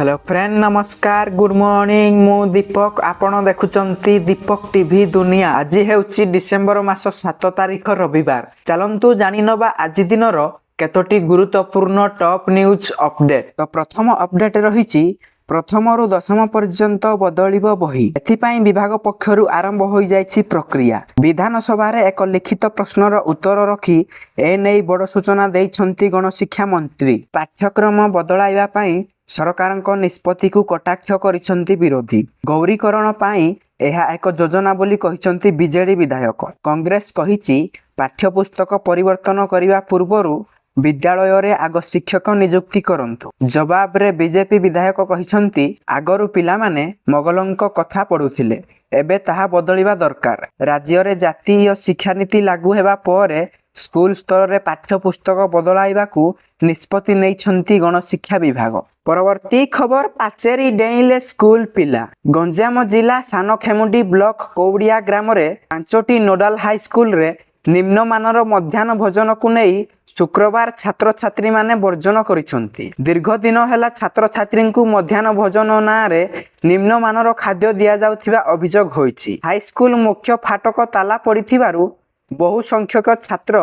Hello friend नमस्कार good morning मु दीपक आपण देखुचंती दीपक टीवी दुनिया। आज हेउची डिसेंबर मास 7 तारिख रविवार। चलंतु जानि नबा आज दिनर केतोटी गुरुत्वपूर्ण टॉप न्यूज अपडेट। तो प्रथम अपडेट रहिछि प्रथम रु दशम पर्यंत बदलिब बही। एथिपाई विभाग पक्षरु आरंभ होई जाइछि प्रक्रिया। विधानसभा रे एक लिखित प्रश्नर उत्तर रखी एनै बड़ सूचना दैछंती गणशिक्षा मंत्री। पाठ्यक्रम बदलाइबा पाई सरकारଙ୍କ निष्पत्ति को कटाक्ष करिसंती विरोधी। गौरीकरण पाई एहा एक योजना बोली कहिसंती बीजेडी विधायक। कांग्रेस कहिछि पाठ्यपुस्तक परिवर्तन करिवा पूर्वरु विद्यालय रे आग शिक्षक नियुक्ति करंतु। जवाब रे बीजेपी विधायक कहिसंती आगरु पिला माने मोगलंक कथा पढुथिले एबे ताहा बदलिबा दरकार। राज्य रे जातीय शिक्षा नीति लागू हेबा परे स्कूल स्तर रे पाठ्यपुस्तक बदलाइबा को निष्पत्ति नैछंती गणशिक्षा विभाग। परवर्ती खबर पाचेरी डेइले स्कूल पिला। गंजाम जिला सानखेमुंडी ब्लॉक कौड़िया ग्राम रे 5टी नोडाल हाई स्कूल रे निम्नमानर मध्याह्न भोजन को नहीं शुक्रवार छात्र छात्री माने वर्जन करिसंती। दीर्घ दिन हेला छात्र छात्री को मध्याह्न भोजन ना रे निम्नमानर खाद्य दिया जाउथिबा अभियोग होईछि। हाई स्कूल मुख्य फाटक ताला पड़िथिबारु बहु संख्यक छात्र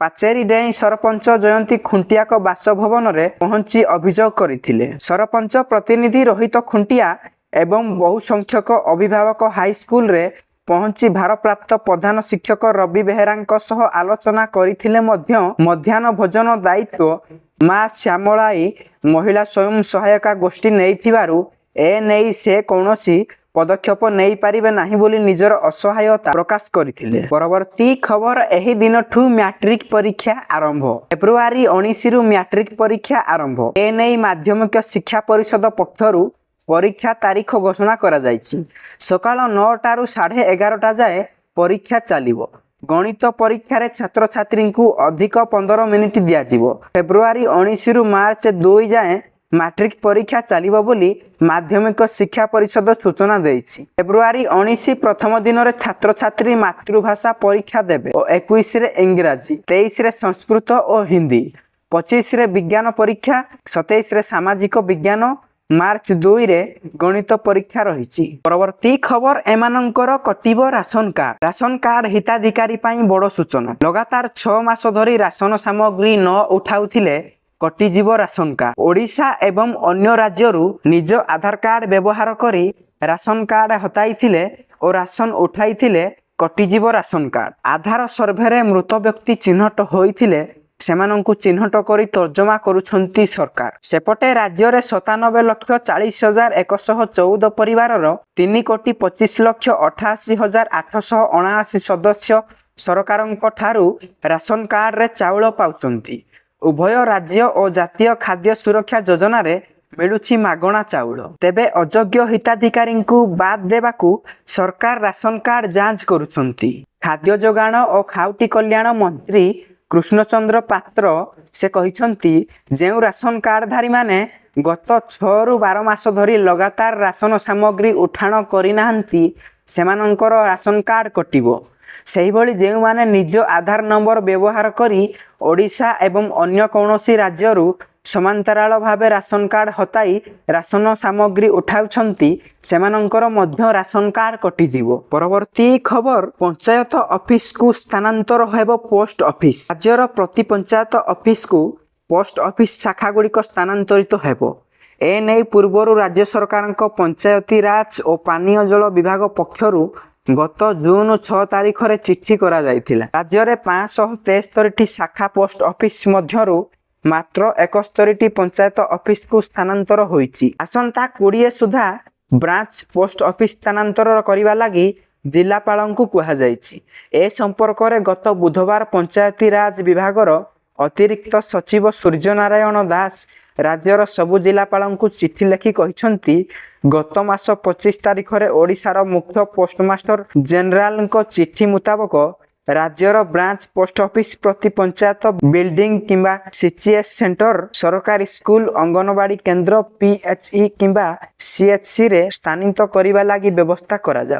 पाचेरी डेई सरपंच जयंती खुंटिया को बासभवन रे पहुंची अभियोग करिथिले। सरपंच प्रतिनिधि रोहित खुंटिया एवं बहु संख्यक अभिभावक हाई स्कूल रे पहुंची भारप्राप्त प्रधान शिक्षक रवि बेहेरांक सह आलोचना करिथिले मध्य मध्याह्न भोजन दायित्व मां श्यामलाई महिला स्वयं सहायता गोष्ठी नेइथिबारु ए नेई से कौनसी पदक्षेप नहीं पारिबे नाही बोली निजर असहायता प्रकाश करिथिले। परवर्ती खबर एही दिनठू मैट्रिक परीक्षा आरंभ। फेब्रुआरी 19 रु मैट्रिक परीक्षा आरंभ। ए नेई माध्यमिक शिक्षा परिषद पक्षरु परीक्षा तारीख घोषणा करा जायछि। सकाळ 9टा रु 11:30 जाए परीक्षा चलिबो। गणित परीक्षा रे छात्र छात्री को अधिक 15 मिनिट दिया जिवो। फेब्रुआरी 19 रु मार्च 2 जाए मैट्रिक परीक्षा चलिबो बोली माध्यमिक शिक्षा परिषद सूचना देछि। फेब्रुआरी 19 प्रथम दिन रे छात्र छात्री मातृभाषा परीक्षा देबे और 21 रे इंग्रजी, 23 रे संस्कृत और हिंदी, 25 रे विज्ञान परीक्षा, 27 रे सामाजिक विज्ञान, मार्च 2 रे गणित परीक्षा रहिछि। परवर्ती खबर एमानंकर कटिबो राशन कार्ड। राशन कार्ड हिताधिकारी पाई बड़ सूचना। लगातार 6 मास धरी राशन सामग्री न उठाउथिले कटिजीव राशन कार्ड। ओडिशा एवं अन्य राज्यरू निज आधार कार्ड व्यवहार करी राशन कार्ड हटाइथिले और राशन उठाइथिले कटिजीव राशन कार्ड। आधार सर्वे रे मृत व्यक्ति चिन्हट होइथिले सेमानंकु चिन्हट करी तर्जमा करुछंती सरकार। सेपटे राज्य रे 97,40,114 परिवारर 3,25,88,879 सदस्य सरकारंक ठारू राशन कार्ड रे चाउल पाउचंती। उभय राज्य और जातीय खाद्य सुरक्षा योजना रे मिलुछि मागणा चाउल। तेबे अयोग्य हिताधिकारी को बाद देबाकू सरकार राशन कार्ड जांच करुछंती। खाद्य जोगाण और खाउटी कल्याण मंत्री कृष्णचंद्र पात्र से कहिसंती जेउ राशन कार्डधारी माने गत 6 रु 12 मास धरी लगातार राशन सामग्री उठाण करिनाहंती सेमानंकर राशन कार्ड कटिबो। सही भली जेउ माने निज आधार नंबर व्यवहार करी ओडिशा एवं अन्य कौनसी राज्यरू समांतराल भावे राशन कार्ड हटाई राशन सामग्री उठाउछंती सेमानंकर मध्य राशन कार्ड कटि जीवो। परवर्ती खबर पंचायत ऑफिस को स्थानांतर हेबो पोस्ट ऑफिस। राज्यर प्रति पंचायत ऑफिस को पोस्ट ऑफिस शाखा गुड़िक स्थानांतरित हेबो। ए नै पूर्वरु राज्य सरकारक पंचायती राज और पानीय जल विभाग पक्षरु गत जून 6 तारिख रे चिट्ठी करा जायथिला। राज्य रे 573 शाखा पोस्ट ऑफिस मध्यरु मात्र 71 पंचायत ऑफिस को स्थानांतर होईछि। आसंता 20 सुधा ब्रांच पोस्ट ऑफिस स्थानांतर करिवा लागि जिलापालंकु कुहा जायछि। ए संपर्क रे गत बुधवार पंचायती राज विभागर अतिरिक्त सचिव सूर्य नारायण दास राज्यर सबु जिलापालंकु चिट्ठी लेखि कहिसंती गत मास 25 तारिख रे ओडिशार मुख्य पोस्टमास्टर जनरल को चिट्ठी मुताबक राज्यर ब्रांच पोस्ट ऑफिस प्रति पंचायत बिल्डिंग किंबा सीसीएस सेंटर, सरकारी स्कूल, अंगनवाड़ी केंद्र, पीएचई किंबा सीएचसी रे स्थानित करिवा लागि व्यवस्था करा जाउ।